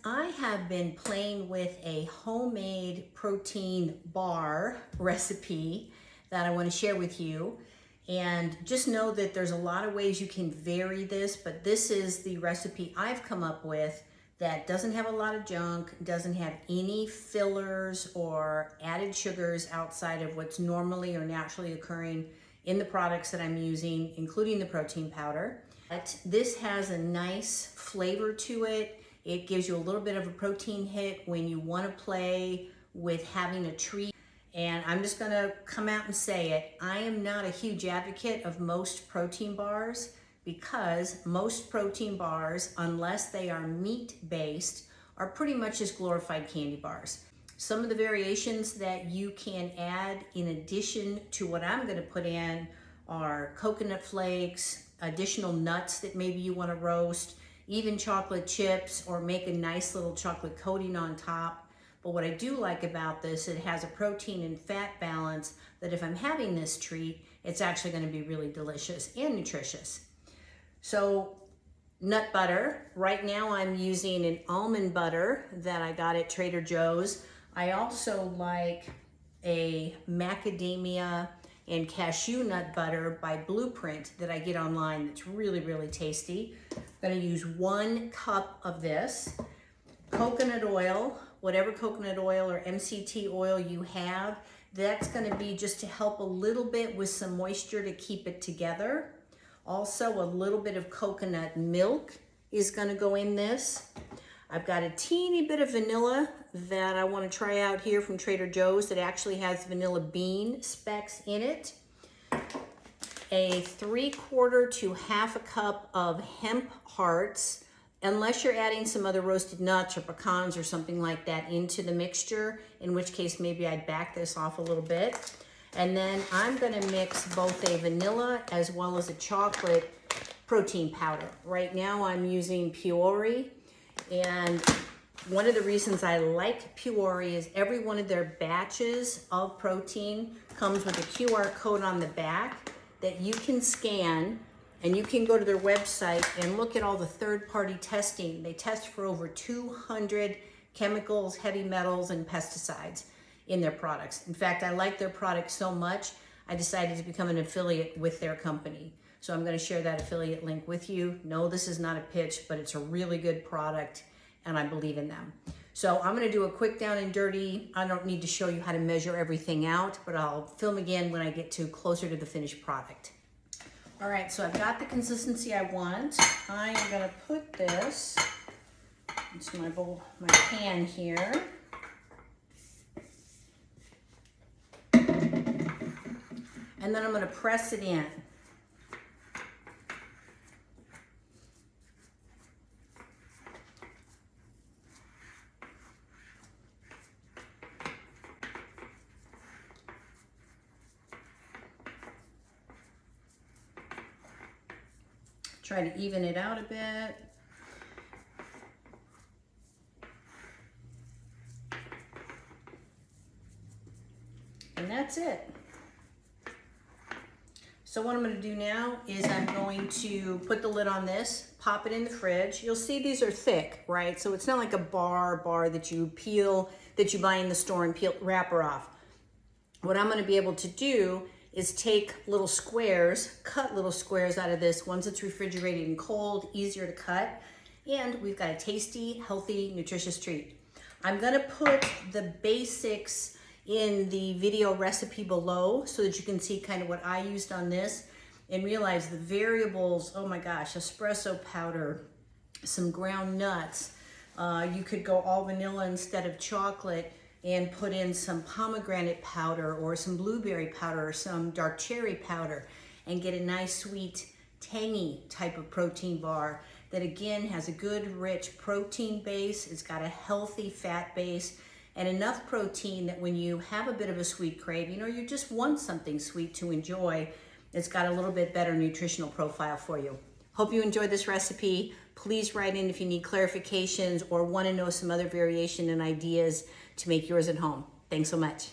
I have been playing with a homemade protein bar recipe that I want to share with you. And just know that there's a lot of ways you can vary this, but this is the recipe I've come up with that doesn't have a lot of junk, doesn't have any fillers or added sugars outside of what's normally or naturally occurring in the products that I'm using, including the protein powder. But this has a nice flavor to it. It gives you a little bit of a protein hit when you want to play with having a treat. And I'm just gonna come out and say it. I am not a huge advocate of most protein bars because most protein bars, unless they are meat-based, are pretty much just glorified candy bars. Some of the variations that you can add in addition to what I'm gonna put in are coconut flakes, additional nuts that maybe you wanna roast, even chocolate chips, or make a nice little chocolate coating on top. But what I do like about this, it has a protein and fat balance that if I'm having this treat, it's actually gonna be really delicious and nutritious. So nut butter, right now I'm using an almond butter that I got at Trader Joe's. I also like a macadamia and cashew nut butter by Blueprint that I get online that's really, really tasty. I'm gonna use 1 cup of this. Coconut oil, whatever coconut oil or MCT oil you have, that's gonna be just to help a little bit with some moisture to keep it together. Also, a little bit of coconut milk is gonna go in this. I've got a teeny bit of vanilla that I wanna try out here from Trader Joe's that actually has vanilla bean specks in it. A 3/4 to 1/2 cup of hemp hearts, unless you're adding some other roasted nuts or pecans or something like that into the mixture, in which case maybe I'd back this off a little bit. And then I'm gonna mix both a vanilla as well as a chocolate protein powder. Right now I'm using Puori, and one of the reasons I like Puori is every one of their batches of protein comes with a QR code on the back that you can scan, and you can go to their website and look at all the third-party testing. They test for over 200 chemicals, heavy metals, and pesticides in their products. In fact, I like their products so much, I decided to become an affiliate with their company. So I'm gonna share that affiliate link with you. No, this is not a pitch, but it's a really good product, and I believe in them. So I'm gonna do a quick down and dirty. I don't need to show you how to measure everything out, but I'll film again when I get to closer to the finished product. All right, so I've got the consistency I want. I am gonna put this into my bowl, my pan here. And then I'm gonna press it in. Try to even it out a bit. And that's it. So what I'm gonna do now is I'm going to put the lid on this, pop it in the fridge. You'll see these are thick, right? So it's not like a bar that you peel, that you buy in the store and peel wrapper off. What I'm gonna be able to do is take little squares, cut little squares out of this. Once it's refrigerated and cold, easier to cut. And we've got a tasty, healthy, nutritious treat. I'm gonna put the basics in the video recipe below so that you can see kind of what I used on this and realize the variables. Oh my gosh, espresso powder, some ground nuts. You could go all vanilla instead of chocolate and put in some pomegranate powder or some blueberry powder or some dark cherry powder and get a nice sweet tangy type of protein bar that again has a good rich protein base. It's got a healthy fat base and enough protein that when you have a bit of a sweet craving or you just want something sweet to enjoy, it's got a little bit better nutritional profile for you. Hope you enjoyed this recipe. Please write in if you need clarifications or want to know some other variation and ideas to make yours at home. Thanks so much.